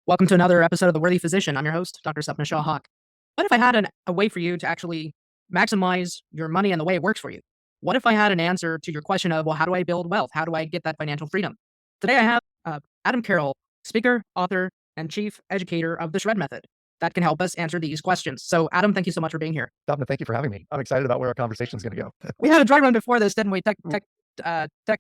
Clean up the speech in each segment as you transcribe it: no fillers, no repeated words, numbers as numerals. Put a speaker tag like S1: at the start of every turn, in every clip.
S1: Welcome to another episode of The Worthy Physician. I'm your host, Dr. Sapna Shah-Haque. What if I had a way for you to actually maximize your money and the way it works for you? What if I had an answer to your question of, well, how do I build wealth? How do I get that financial freedom? Today I have Adam Carroll, speaker, author, and chief educator of the Shred Method that can help us answer these questions. So, Adam, thank you so much for being here.
S2: Sapna, thank you for having me. I'm excited about where our conversation is going to go.
S1: We had a dry run before this, didn't we? Tech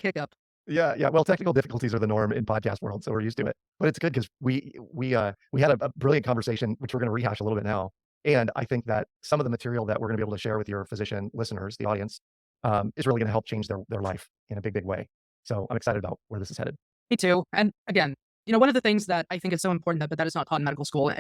S1: hiccup.
S2: Yeah. Well, technical difficulties are the norm in podcast world, so we're used to it. But it's good because we had a brilliant conversation, which we're going to rehash a little bit now. And I think that some of the material that we're going to be able to share with your physician listeners, the audience, is really going to help change their life in a big way. So I'm excited about where this is headed.
S1: Me too. And again, one of the things that I think is so important but that is not taught in medical school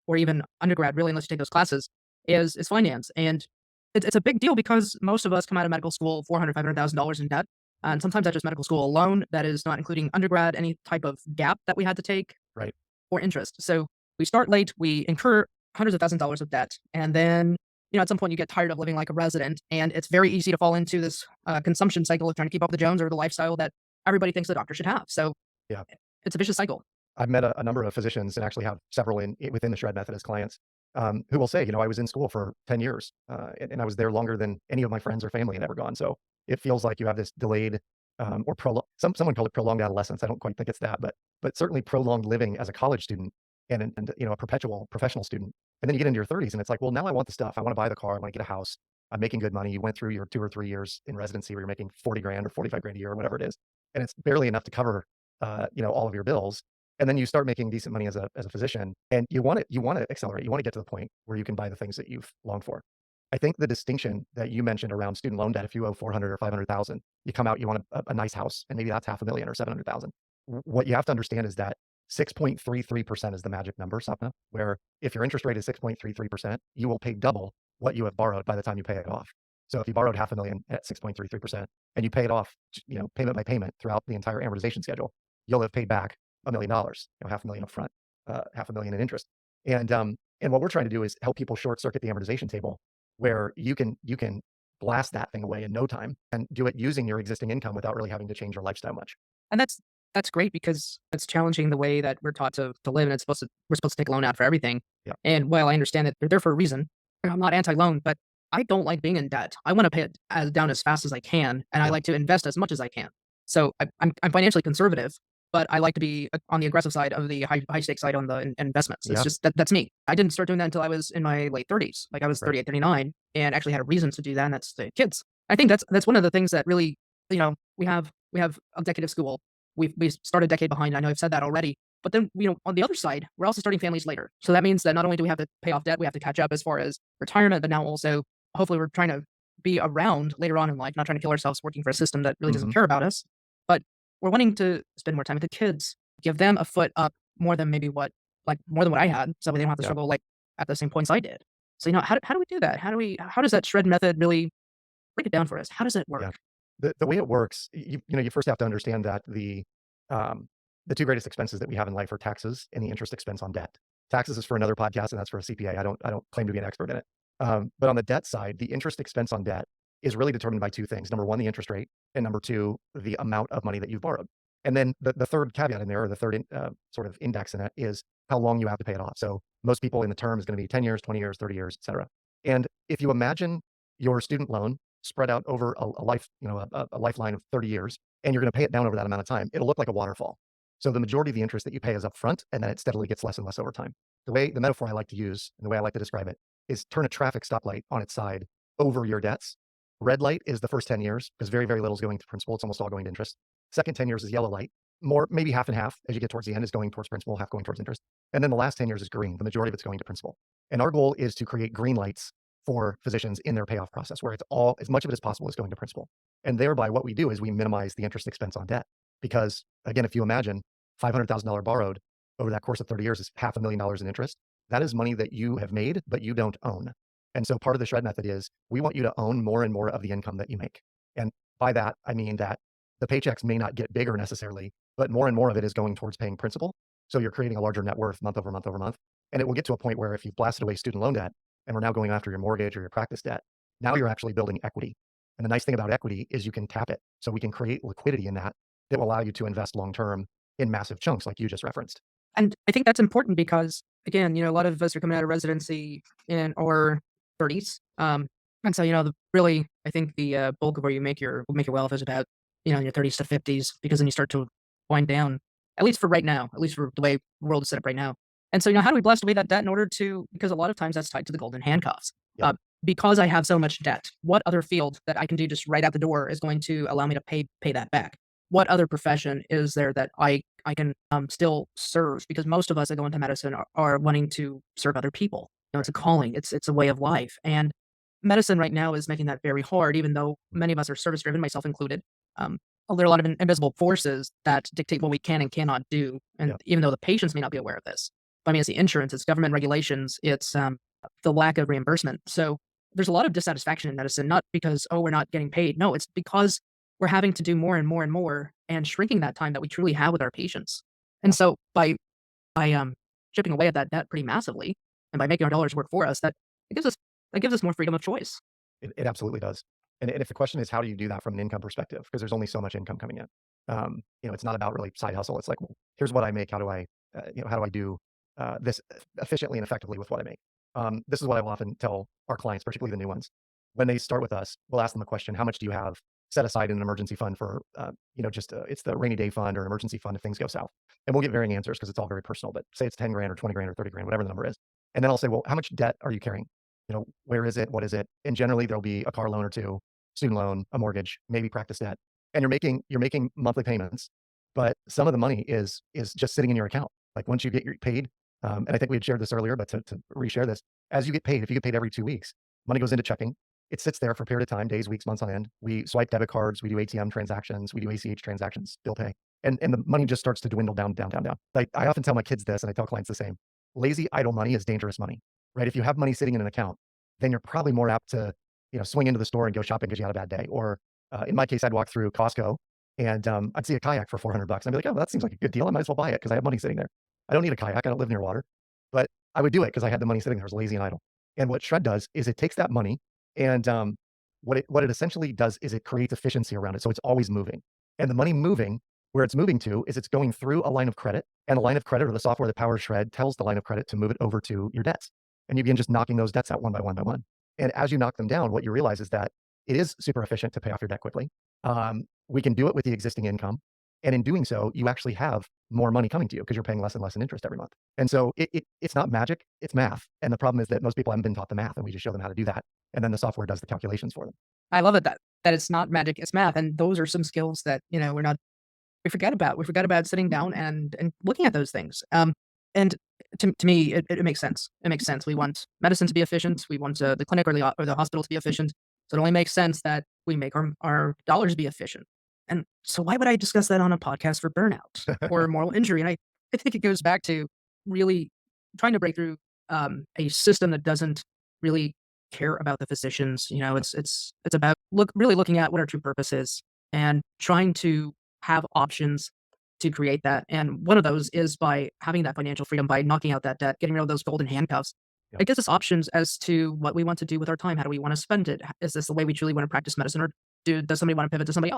S1: or even undergrad, really, unless you take those classes, is finance. And it's a big deal because most of us come out of medical school $400,000, $500,000 in debt. And sometimes that's just medical school alone. That is not including undergrad, any type of gap that we had to take,
S2: right,
S1: or interest. So we start late, we incur hundreds of thousands of dollars of debt. And then, at some point you get tired of living like a resident. And it's very easy to fall into this consumption cycle of trying to keep up with the Jones or the lifestyle that everybody thinks the doctor should have. So
S2: yeah,
S1: it's a vicious cycle.
S2: I've met a number of physicians and actually have several within the Shred Method as clients who will say, I was in school for 10 years and I was there longer than any of my friends or family had ever gone. So it feels like you have this delayed or someone called it prolonged adolescence. I don't quite think it's that, but certainly prolonged living as a college student and a perpetual professional student. And then you get into your 30s and it's like, well, now I want the stuff. I want to buy the car. I want to get a house. I'm making good money. You went through your 2 or 3 years in residency where you're making 40 grand or 45 grand a year or whatever it is. And it's barely enough to cover, all of your bills. And then you start making decent money as a physician and you want to accelerate. You want to get to the point where you can buy the things that you've longed for. I think the distinction that you mentioned around student loan debt, if you owe 400 or 500,000, you come out, you want a nice house, and maybe that's $500,000 or 700,000. What you have to understand is that 6.33% is the magic number, Sapna, where if your interest rate is 6.33%, you will pay double what you have borrowed by the time you pay it off. So if you borrowed $500,000 at 6.33% and you pay it off, payment by payment throughout the entire amortization schedule, you'll have paid back $1 million, $500,000 up front, $500,000 in interest. And what we're trying to do is help people short circuit the amortization table where you can blast that thing away in no time and do it using your existing income without really having to change your lifestyle much.
S1: And that's great because it's challenging the way that we're taught to live, and we're supposed to take a loan out for everything.
S2: Yeah.
S1: And while I understand that they're there for a reason, I'm not anti-loan, but I don't like being in debt. I want to pay it down as fast as I can, and I like to invest as much as I can. So I'm financially conservative, but I like to be on the aggressive side of the high stakes side on the investments. It's just that's me. I didn't start doing that until I was in my late 30s. Like I was 38, 39, and actually had a reason to do that, and that's the kids. I think that's one of the things that really, we have a decade of school. We started a decade behind. I know I've said that already. But then, on the other side, we're also starting families later. So that means that not only do we have to pay off debt, we have to catch up as far as retirement, but now also, hopefully, we're trying to be around later on in life, not trying to kill ourselves working for a system that really doesn't care about us. But we're wanting to spend more time with the kids, give them a foot up more than more than what I had, so they don't have to struggle like at the same points I did. So, how do we do that? How does that Shred Method really break it down for us? How does it work?
S2: Yeah. The way it works, you first have to understand that the two greatest expenses that we have in life are taxes and the interest expense on debt. Taxes is for another podcast, and that's for a CPA. I don't claim to be an expert in it. But on the debt side, the interest expense on debt is really determined by two things. Number one, the interest rate, and number two, the amount of money that you've borrowed. And then the third caveat in there, or the third sort of index in it, is how long you have to pay it off. So most people in the term is going to be 10 years, 20 years, 30 years, et cetera. And if you imagine your student loan spread out over a lifeline of 30 years, and you're going to pay it down over that amount of time, it'll look like a waterfall. So the majority of the interest that you pay is up front, and then it steadily gets less and less over time. The metaphor I like to use, and the way I like to describe it, is turn a traffic stoplight on its side over your debts. Red light is the first 10 years, because very, very little is going to principal. It's almost all going to interest. Second 10 years is yellow light. More, maybe half and half as you get towards the end is going towards principal, half going towards interest. And then the last 10 years is green. The majority of it's going to principal. And our goal is to create green lights for physicians in their payoff process, where it's all, as much of it as possible, is going to principal. And thereby what we do is we minimize the interest expense on debt. Because again, if you imagine $500,000 borrowed over that course of 30 years is $500,000 in interest, that is money that you have made, but you don't own. And so part of the Shred Method is we want you to own more and more of the income that you make. And by that, I mean that the paychecks may not get bigger necessarily, but more and more of it is going towards paying principal. So you're creating a larger net worth month over month over month. And it will get to a point where if you've blasted away student loan debt and we're now going after your mortgage or your practice debt, now you're actually building equity. And the nice thing about equity is you can tap it. So we can create liquidity in that will allow you to invest long-term in massive chunks like you just referenced.
S1: And I think that's important because, again, a lot of us are coming out of residency in our 30s. And so, really, I think the bulk of where you make your wealth is about, in your 30s to 50s, because then you start to wind down, at least for right now, at least for the way the world is set up right now. And so, how do we blast away that debt in order to, because a lot of times that's tied to the golden handcuffs.
S2: Yep.
S1: Because I have so much debt, what other field that I can do just right out the door is going to allow me to pay that back? What other profession is there that I can still serve? Because most of us that go into medicine are wanting to serve other people. It's a calling. It's a way of life, and medicine right now is making that very hard. Even though many of us are service driven, myself included, there are a lot of invisible forces that dictate what we can and cannot do. And
S2: Yep.
S1: even though the patients may not be aware of this, I mean, it's the insurance, it's government regulations, it's the lack of reimbursement. So there's a lot of dissatisfaction in medicine, not because, oh, we're not getting paid. No, it's because we're having to do more and more and more and shrinking that time that we truly have with our patients. And
S2: Yeah.
S1: so by chipping away at that debt pretty massively and by making our dollars work for us, it gives us that gives us more freedom of choice.
S2: It absolutely does. And if the question is how do you do that from an income perspective, because there's only so much income coming in. It's not about really side hustle. It's like, well, here's what I make. How do I, how do I do this efficiently and effectively with what I make? This is what I will often tell our clients, particularly the new ones. When they start with us, we'll ask them a question: How much do you have set aside in an emergency fund for, just it's the rainy day fund or an emergency fund if things go south? And we'll get varying answers because it's all very personal. But say it's 10 grand or 20 grand or 30 grand, whatever the number is. And then I'll say, well, how much debt are you carrying? Where is it? What is it? And generally there'll be a car loan or two, student loan, a mortgage, maybe practice debt. And you're making monthly payments, but some of the money is just sitting in your account. Like once you get your paid, and I think we had shared this earlier, but to reshare this, as you get paid, if you get paid every 2 weeks, money goes into checking. It sits there for a period of time, days, weeks, months on end. We swipe debit cards, we do ATM transactions, we do ACH transactions, bill pay. And the money just starts to dwindle down, down, down, down. Like I often tell my kids this and I tell clients the same. Lazy idle money is dangerous money, right? If you have money sitting in an account, then you're probably more apt to, swing into the store and go shopping because you had a bad day. Or in my case, I'd walk through Costco and I'd see a kayak for $400. I'd be like, oh, that seems like a good deal. I might as well buy it because I have money sitting there. I don't need a kayak. I don't live near water, but I would do it because I had the money sitting there. I was lazy and idle. And what Shred does is it takes that money and what it essentially does is it creates efficiency around it. So it's always moving. And the money moving, where it's moving to is it's going through a line of credit, and a line of credit or the software that powers Shred tells the line of credit to move it over to your debts. And you begin just knocking those debts out one by one by one. And as you knock them down, what you realize is that it is super efficient to pay off your debt quickly. We can do it with the existing income. And in doing so, you actually have more money coming to you because you're paying less and less in interest every month. And so it's not magic, it's math. And the problem is that most people haven't been taught the math, and we just show them how to do that. And then the software does the calculations for them.
S1: I love it that it's not magic, it's math, and those are some skills that we forget about. We forget about sitting down and looking at those things. And to me, it makes sense. It makes sense. We want medicine to be efficient. We want the clinic or the hospital to be efficient. So it only makes sense that we make our dollars be efficient. And so why would I discuss that on a podcast for burnout or moral injury? And I think it goes back to really trying to break through a system that doesn't really care about the physicians. It's about really looking at what our true purpose is and trying to have options to create that. And one of those is by having that financial freedom, by knocking out that debt, getting rid of those golden handcuffs.
S2: Yep.
S1: It gives us options as to what we want to do with our time. How do we want to spend it? Is this the way we truly want to practice medicine, or does somebody want to pivot to something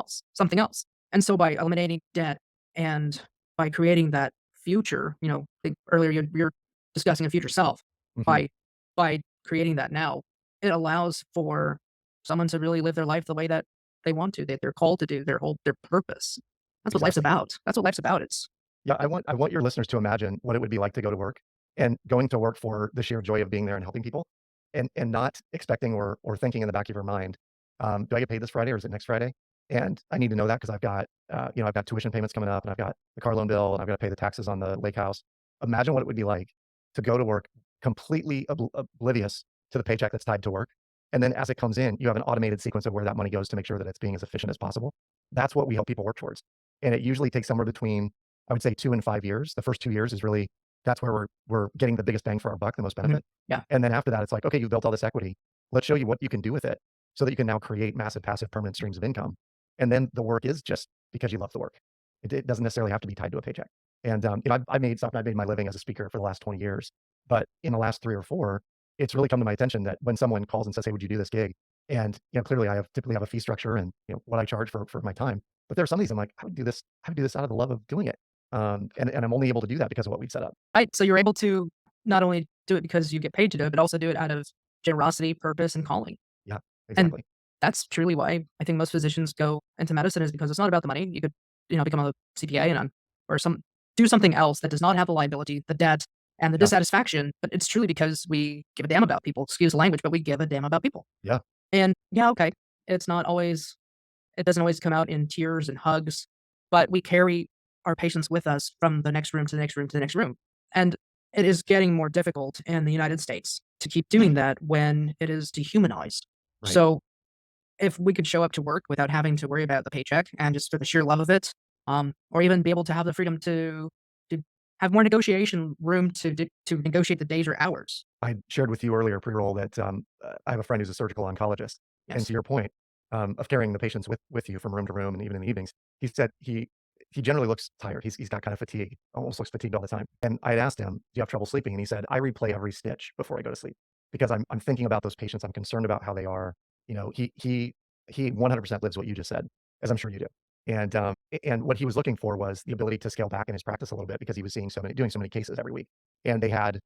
S1: else? And so by eliminating debt and by creating that future, I think earlier you're discussing a future self.
S2: Mhm.
S1: By creating that now, it allows for someone to really live their life the way that they want to, that they're called to do, their purpose. That's what life's
S2: Exactly.
S1: about. That's what life's about. It's
S2: Yeah, I want your listeners to imagine what it would be like to go to work, and going to work for the sheer joy of being there and helping people, and not expecting or thinking in the back of your mind, do I get paid this Friday or is it next Friday? And I need to know that because I've got tuition payments coming up, and I've got the car loan bill, and I've got to pay the taxes on the lake house. Imagine what it would be like to go to work completely oblivious to the paycheck that's tied to work. And then as it comes in, you have an automated sequence of where that money goes to make sure that it's being as efficient as possible. That's what we help people work towards. And it usually takes somewhere between, I would say, 2 and 5 years. The first 2 years is really, that's where we're getting the biggest bang for our buck, the most
S1: Mhm.
S2: benefit.
S1: Yeah.
S2: And then after that, it's like, okay, you've built all this equity. Let's show you what you can do with it so that you can now create massive, passive, permanent streams of income. And then the work is just because you love the work. It doesn't necessarily have to be tied to a paycheck. And I've made my living as a speaker for the last 20 years. But in the last 3 or 4, it's really come to my attention that when someone calls and says, "Hey, would you do this gig?" And clearly typically have a fee structure and what I charge for my time. But there are some of these I'm like, I would do this out of the love of doing it. And I'm only able to do that because of what we've set up.
S1: Right, so you're able to not only do it because you get paid to do it, but also do it out of generosity, purpose, and calling.
S2: Yeah,
S1: And
S2: exactly.
S1: that's truly why I think most physicians go into medicine is because it's not about the money. You could, become a CPA or do something else that does not have the liability, the debt, and the
S2: Yeah,
S1: dissatisfaction, but it's truly because we give a damn about people. Excuse the language, but we give a damn about people.
S2: yeah,
S1: And yeah, okay, it's not always it doesn't always come out in tears and hugs, but we carry our patients with us from the next room to the next room to the next room. And it is getting more difficult in the United States to keep doing that when it is dehumanized.
S2: right.
S1: So if we could show up to work without having to worry about the paycheck and just for the sheer love of it, or even be able to have the freedom to have more negotiation room to negotiate the days or hours.
S2: I shared with you earlier pre-roll that I have a friend who's a surgical oncologist, and
S1: Yes.
S2: to your point of carrying the patients with you from room to room, and even in the evenings, he said he generally looks tired. He's got kind of fatigue, almost looks fatigued all the time. And I had asked him, "Do you have trouble sleeping?" And he said, "I replay every stitch before I go to sleep because I'm thinking about those patients. I'm concerned about how they are. You know, he 100% lives what you just said, as I'm sure you do." And what he was looking for was the ability to scale back in his practice a little bit because he was doing so many cases every week, and they had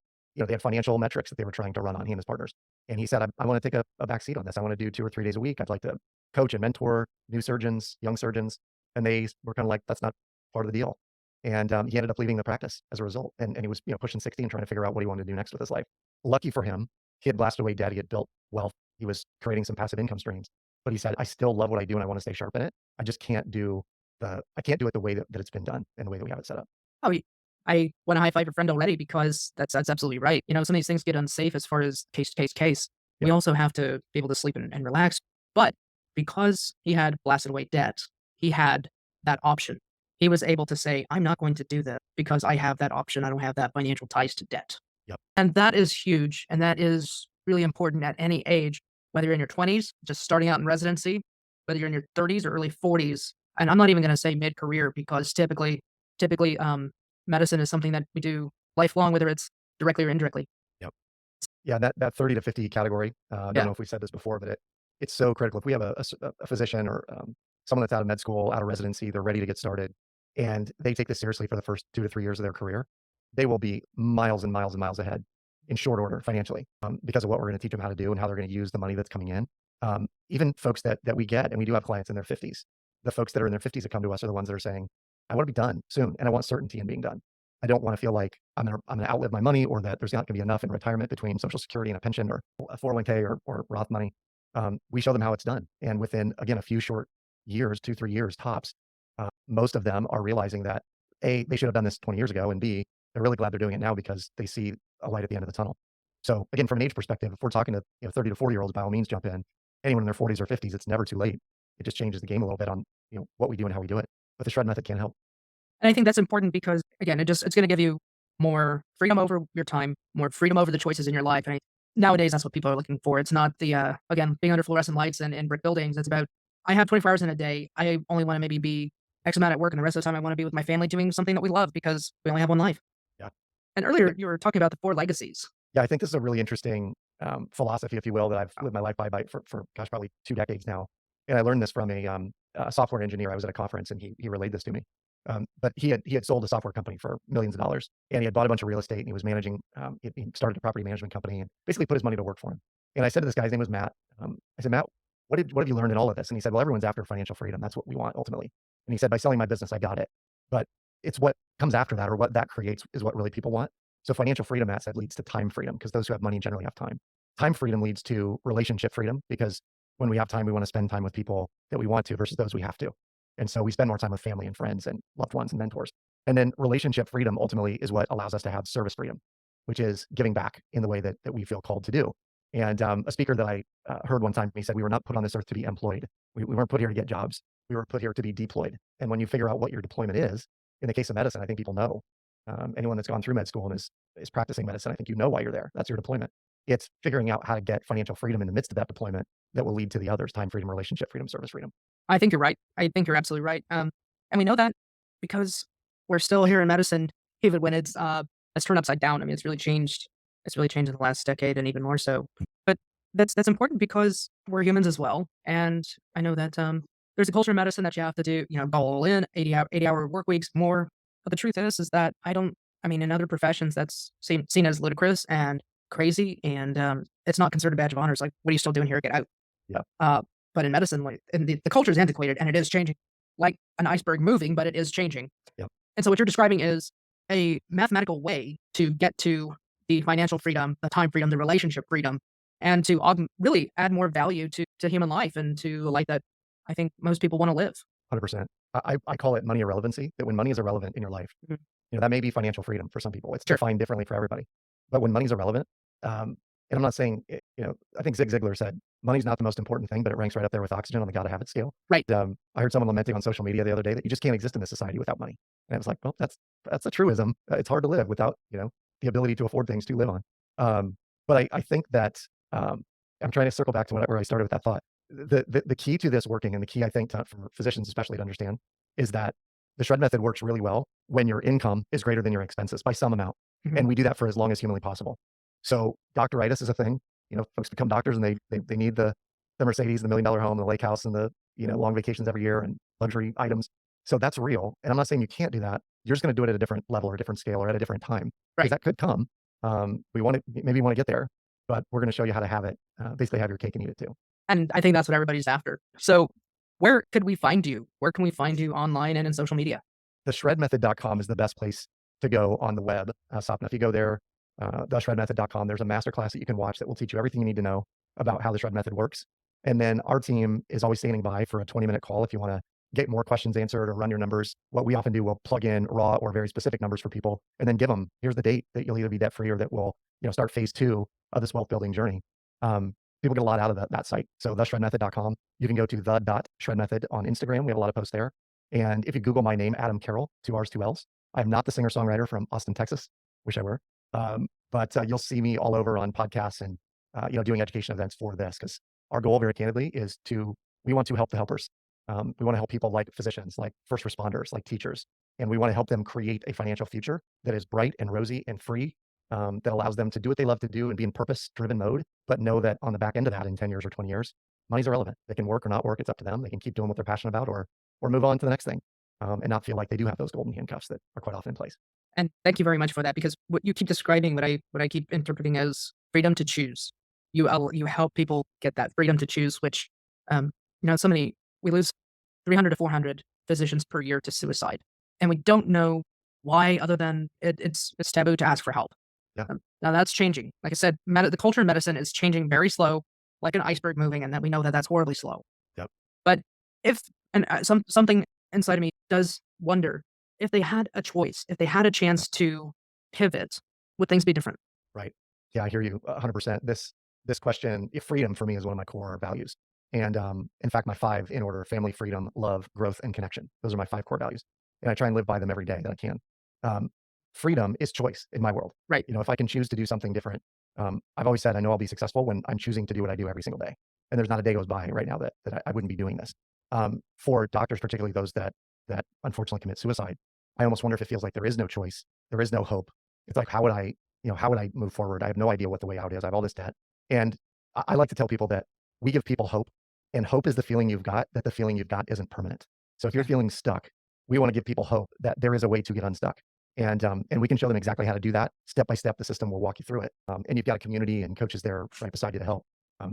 S2: financial metrics that they were trying to run on, he and his partners. And he said, I want to take a back seat on this. I want to do 2 or 3 days a week. I'd like to coach and mentor new surgeons, young surgeons. And they were kind of like, that's not part of the deal. And he ended up leaving the practice as a result. And he was, pushing 60 and trying to figure out what he wanted to do next with his life. Lucky for him, he had blasted away debt. He had built wealth. He was creating some passive income streams. But he said, I still love what I do and I want to stay sharp in it. I just I can't do it the way that it's been done and the way that we have it set up.
S1: Oh, I want to high five your friend already because that's absolutely right. Some of these things get unsafe as far as case to case case. We
S2: Yep.
S1: also have to be able to sleep and relax. But because he had blasted away debt, he had that option. He was able to say, I'm not going to do this because I have that option. I don't have that financial ties to debt.
S2: Yep.
S1: And that is huge. And that is really important at any age, whether you're in your 20s, just starting out in residency, whether you're in your 30s or early 40s. And I'm not even going to say mid career because typically, medicine is something that we do lifelong, whether it's directly or indirectly.
S2: Yep. Yeah, that 30 to 50 category, I don't
S1: Yeah.
S2: know if we said this before, but it's so critical. If we have a physician or, someone that's out of med school, out of residency, they're ready to get started, and they take this seriously for the first 2 to 3 years of their career, they will be miles and miles and miles ahead in short order financially, because of what we're gonna teach them how to do and how they're gonna use the money that's coming in. Even folks that we get, and we do have clients in their 50s, the folks that are in their 50s that come to us are the ones that are saying, "I wanna be done soon, and I want certainty in being done. I don't wanna feel like I'm gonna outlive my money or that there's not gonna be enough in retirement between Social Security and a pension or a 401k or Roth money." We show them how it's done, and within, again, a few short years, 2, 3 years tops, most of them are realizing that, A, they should have done this 20 years ago, and B, they're really glad they're doing it now because they see a light at the end of the tunnel. So, again, from an age perspective, if we're talking to, 30 to 40-year-olds, by all means, jump in. Anyone in their 40s or 50s, it's never too late. It just changes the game a little bit on, what we do and how we do it. But the shred method can help.
S1: And I think that's important because, again, it's gonna give you more freedom over your time, more freedom over the choices in your life, and nowadays, that's what people are looking for. It's not again, being under fluorescent lights and in brick buildings. It's about, I have 24 hours in a day. I only wanna maybe be X amount at work, and the rest of the time, I wanna be with my family doing something that we love because we only have one life.
S2: Yeah.
S1: And
S2: Yeah.
S1: earlier, you were talking about the 4 legacies.
S2: Yeah, I think this is a really interesting, philosophy, if you will, that I've lived my life by for gosh, probably 2 decades now. And I learned this from a software engineer. I was at a conference and he relayed this to me. But he had sold a software company for millions of dollars, and he had bought a bunch of real estate, and he was managing, he started a property management company and basically put his money to work for him. And I said to this guy, his name was Matt, I said, "Matt, what have you learned in all of this?" And he said, "Well, everyone's after financial freedom. That's what we want ultimately." And he said, "By selling my business, I got it. But it's what comes after that or what that creates is what really people want." So financial freedom, Matt said, leads to time freedom because those who have money generally have time. Time freedom leads to relationship freedom because when we have time, we want to spend time with people that we want to versus those we have to. And so we spend more time with family and friends and loved ones and mentors. And then relationship freedom ultimately is what allows us to have service freedom, which is giving back in the way that we feel called to do. And a speaker that I heard one time, he said, "We were not put on this earth to be employed. We weren't put here to get jobs. We were put here to be deployed." And when you figure out what your deployment is, in the case of medicine, I think people know. Anyone that's gone through med school and is practicing medicine, I think you know why you're there. That's your deployment. It's figuring out how to get financial freedom in the midst of that deployment that will lead to the others: time freedom, relationship freedom, service freedom.
S1: I think you're right. I think you're absolutely right. And we know that because we're still here in medicine, even when it's turned upside down. I mean, it's really changed. It's really changed in the last decade and even more so. But that's important because we're humans as well. And I know that there's a culture in medicine that you have to do, go all in, 80 hour work weeks, more. But the truth is that I mean, in other professions, that's seen as ludicrous and crazy, and it's not considered a badge of honor. It's like, what are you still doing here? Get out.
S2: Yeah,
S1: Uh, but in medicine, like, and the culture is antiquated and it is changing, like an iceberg moving, but it is changing.
S2: yeah,
S1: And so what you're describing is a mathematical way to get to the financial freedom, the time freedom, the relationship freedom, and to really add more value to human life and to a life that I think most people want to live.
S2: 100%. I call it money irrelevancy, that when money is irrelevant in your life,
S1: Mhm.
S2: that may be financial freedom for some people. It's
S1: Sure.
S2: defined differently for everybody. But when money's irrelevant, and I'm not saying, I think Zig Ziglar said, money's not the most important thing, but it ranks right up there with oxygen on the gotta have it scale.
S1: Right.
S2: I heard someone lamenting on social media the other day that you just can't exist in this society without money. And I was like, well, that's a truism. It's hard to live without, the ability to afford things to live on. But I think that I'm trying to circle back to where I started with that thought. The key to this working, and the key I think for physicians especially to understand, is that the shred method works really well when your income is greater than your expenses by some amount.
S1: Mhm.
S2: And we do that for as long as humanly possible. So doctoritis is a thing. Folks become doctors and they need the Mercedes, the $1 million home, the lake house, and the long vacations every year and luxury items. So that's real. And I'm not saying you can't do that. You're just going to do it at a different level or a different scale or at a different time because
S1: Right.
S2: that could come. We want to maybe you want to get there, but we're going to show you how to have it. Basically, have your cake and eat it too.
S1: And I think that's what everybody's after. So where could we find you? Where can we find you online and in social media?
S2: Theshredmethod.com is the best place to go on the web, Sapna. If you go there, theshredmethod.com, there's a masterclass that you can watch that will teach you everything you need to know about how the shred method works. And then our team is always standing by for a 20-minute call if you want to get more questions answered or run your numbers. What we often do, we'll plug in raw or very specific numbers for people and then give them, here's the date that you'll either be debt free or that will start phase 2 of this wealth building journey. People get a lot out of that site. So theshredmethod.com. You can go to the.shredmethod on Instagram. We have a lot of posts there. And if you Google my name, Adam Carroll, 2 R's, 2 L's, I'm not the singer-songwriter from Austin, Texas. Wish I were. But you'll see me all over on podcasts and, doing education events for this because our goal, very candidly, is we want to help the helpers. We want to help people like physicians, like first responders, like teachers. And we want to help them create a financial future that is bright and rosy and free, that allows them to do what they love to do and be in purpose-driven mode, but know that on the back end of that in 10 years or 20 years, money's irrelevant. They can work or not work. It's up to them. They can keep doing what they're passionate about or move on to the next thing, and not feel like they do have those golden handcuffs that are quite often in place.
S1: And thank you very much for that because what you keep describing, what I keep interpreting as freedom to choose. You help people get that freedom to choose, which so many we lose 300 to 400 physicians per year to suicide, and we don't know why, other than it's taboo to ask for help.
S2: Yeah.
S1: Now that's changing. Like I said, the culture in medicine is changing very slow, like an iceberg moving, and that we know that that's horribly slow.
S2: Yep.
S1: But if and something inside of me does wonder if they had a choice, if they had a chance to pivot, would things be different?
S2: Right. Yeah, I hear you 100%. This question, if freedom for me is one of my core values. And in fact, my 5 in order: family, freedom, love, growth, and connection. Those are my 5 core values. And I try and live by them every day that I can. Um, Freedom is choice in my world.
S1: Right.
S2: If I can choose to do something different, I've always said I know I'll be successful when I'm choosing to do what I do every single day. And there's not a day goes by right now that I wouldn't be doing this. For doctors, particularly those that unfortunately commit suicide, I almost wonder if it feels like there is no choice, there is no hope. It's like, how would I move forward? I have no idea what the way out is. I have all this debt. And I like to tell people that we give people hope, and hope is the feeling you've got, that the feeling you've got isn't permanent. So if you're feeling stuck, we want to give people hope that there is a way to get unstuck. And we can show them exactly how to do that. Step by step, the system will walk you through it. And you've got a community and coaches there right beside you to help.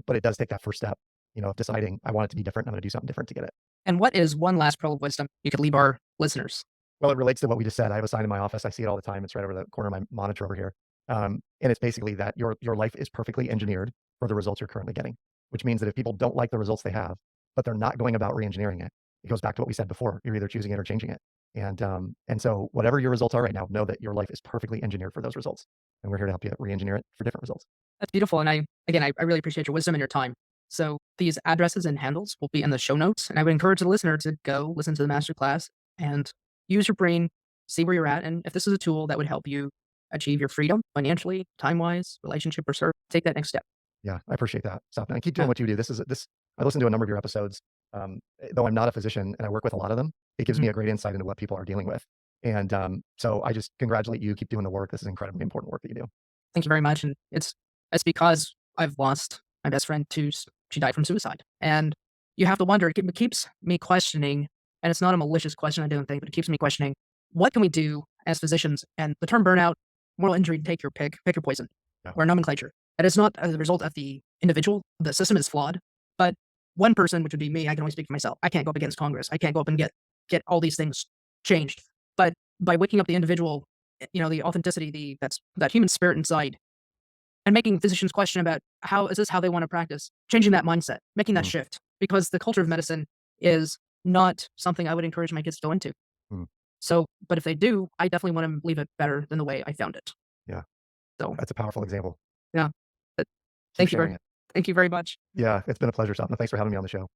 S2: But it does take that first step, of deciding I want it to be different. I'm going to do something different to get it.
S1: And what is one last pearl of wisdom you could leave our listeners?
S2: Well, it relates to what we just said. I have a sign in my office. I see it all the time. It's right over the corner of my monitor over here. And it's basically that your life is perfectly engineered for the results you're currently getting, which means that if people don't like the results they have, but they're not going about re-engineering it, it goes back to what we said before. You're either choosing it or changing it. And so whatever your results are right now, know that your life is perfectly engineered for those results. And we're here to help you re-engineer it for different results.
S1: That's beautiful. And I really appreciate your wisdom and your time. So these addresses and handles will be in the show notes. And I would encourage the listener to go listen to the masterclass and use your brain, see where you're at. And if this is a tool that would help you achieve your freedom financially, time-wise, relationship, or serve, take that next step.
S2: Yeah, I appreciate that, Sapna. And keep doing what you do. I listened to a number of your episodes. Though I'm not a physician and I work with a lot of them, it gives me a great insight into what people are dealing with. And so I just congratulate you. Keep doing the work. This is incredibly important work that you do.
S1: Thank you very much. And it's because I've lost my best friend she died from suicide. And you have to wonder, it keeps me questioning, and it's not a malicious question, I don't think, but it keeps me questioning, what can we do as physicians. And the term burnout, moral injury, take your pick your poison,
S2: Yeah.
S1: or nomenclature. And it's not as a result of the individual. The system is flawed, but one person, which would be me, I can only speak for myself. I can't go up against Congress. I can't go up and get all these things changed. But by waking up the individual, the authenticity, that human spirit inside, and making physicians question about is this how they want to practice, changing that mindset, making that shift, because the culture of medicine is not something I would encourage my kids to go into.
S2: Mm.
S1: So, but if they do, I definitely want to leave it better than the way I found it.
S2: Yeah.
S1: So
S2: That's a powerful example.
S1: yeah.
S2: Keep
S1: Thank you
S2: sharing it.
S1: thank you very much.
S2: Yeah, it's been a pleasure, Sapna. Thanks for having me on the show.